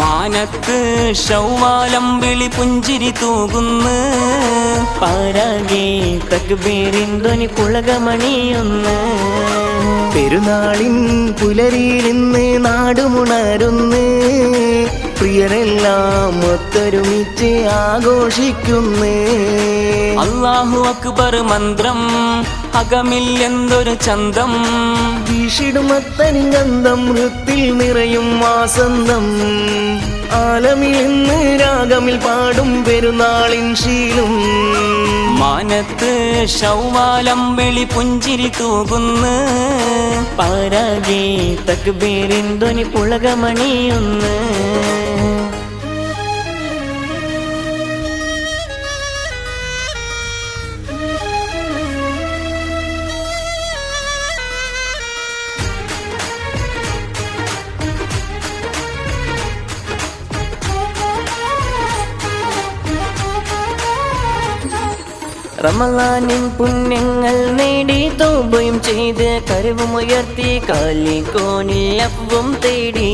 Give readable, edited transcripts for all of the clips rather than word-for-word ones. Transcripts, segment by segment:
മാനത്ത് ശൗവാലം വിളി പുഞ്ചിരി തൂകുന്ന് പാരാകെ തക്ബീറിൻ ധ്വനി പുളകമണിയൊന്ന് പെരുന്നാളിൻ പുലരിയിൽ ഇന്ന് നാടുമുണരുന്ന് പ്രിയരെല്ലാം ഒത്തൊരുമിച്ച് ആഘോഷിക്കുന്നേ അല്ലാഹു അക്ബർ മന്ത്രം അകമിൽ എന്തൊരു ചന്തം വീഷിടുമത്തനി ഗന്ധം ഹൃത്തിൽ നിറയും വാസന്തം ആലമിൽ ഇന്ന് രാഗമിൽ പാടും പെരുന്നാളിൻ ശീലും മാനത്ത് ശൗവാലം വിളി പുഞ്ചിരി തൂകുന്ന് പാരാകെ തക്ബീറിൻ ധ്വനി പുളകമണിയൊന്ന് റമളാനിൻ പുണ്യങ്ങൾ നേടി തൗബയും ചെയ്ത് കരവുമുയർത്തി കാലിക്കോണിൽ അഫ്വും തേടി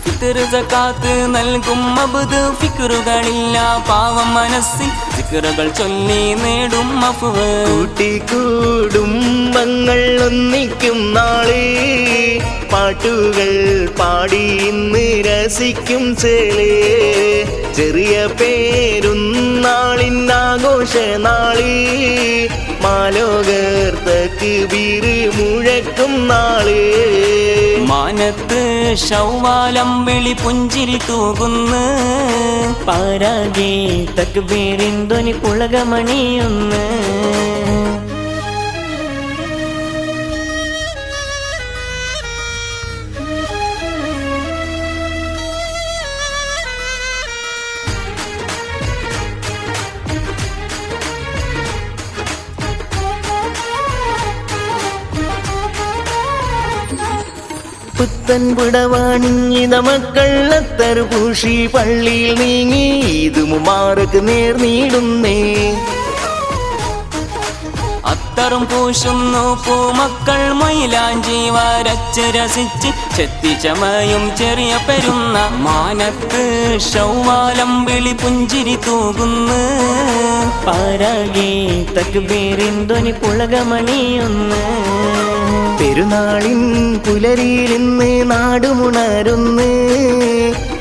ഫിത്ർ സകാത്ത് നൽകും അബ്ദ് ഫിക്റുകളില്ല പാവം മനസ്സിൽ ഫിക്റുകൾ ചൊല്ലി നേടും അഫ്വ് കൂട്ടിക്കൂടുംബങ്ങൾ ഒന്നിക്കും നാളെ പാട്ടുകൾ പാടി ഇന്ന് രസിക്കും ചേലേ ചെറിയ പേരുന്നാളിൻ ആഘോഷ നാളി മാലോകർ തക്ബീർ മുഴക്കും നാള് മാനത്ത് ശൗവാലം വിളി പുഞ്ചിരി തൂകുന്ന് പാരാകെ തക്ബീറിൻ ധ്വനി പുളകമണിയൊന്ന് പുത്തൻ പുടവാണിഞ്ഞിത മക്കൾ അത്തറ് പൂശി പള്ളിയിൽ നീങ്ങി ഇത് മുബാറക്ക് നേർന്നീടുന്നേ അത്തറും പൂശുന്നു പൂമക്കൾ മൈലാഞ്ചി വരച്ച് രസിച്ച് ചെത്തിച്ചമയും ചെറിയ പെരുന്ന മാനത്ത് ശൗവാലം വിളി പുഞ്ചിരി തൂകുന്ന് പാരാകെ തക്ബീറിൻ ധ്വനി പുളകമണിയൊന്ന് പെരുന്നാളിൻ പുലരിയിൽ ഇന്ന് നാടുമുണരുന്ന്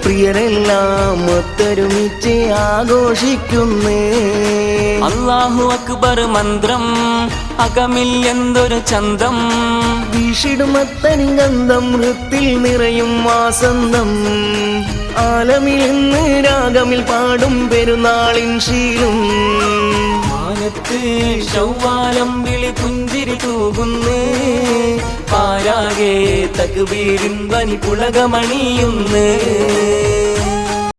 പ്രിയരെല്ലാം ഒത്തൊരുമിച്ച് ആഘോഷിക്കുന്നേ അല്ലാഹു അക്ബർ മന്ത്രം അകമിൽ എന്തൊരു ചന്തം വീഷിടുമത്തനി ഗന്ധം ഹൃത്തിൽ നിറയും വാസന്തം ആലമിൽ ഇന്ന് രാഗമിൽ പാടും പെരുന്നാളിൻ ശീലും മാനത്ത് ശൗവാലം വിളി പുഞ്ചിരി തൂകുന്ന് പാരാകെ തക്ബീറിൻ ധ്വനി പുളകമണിയുന്ന്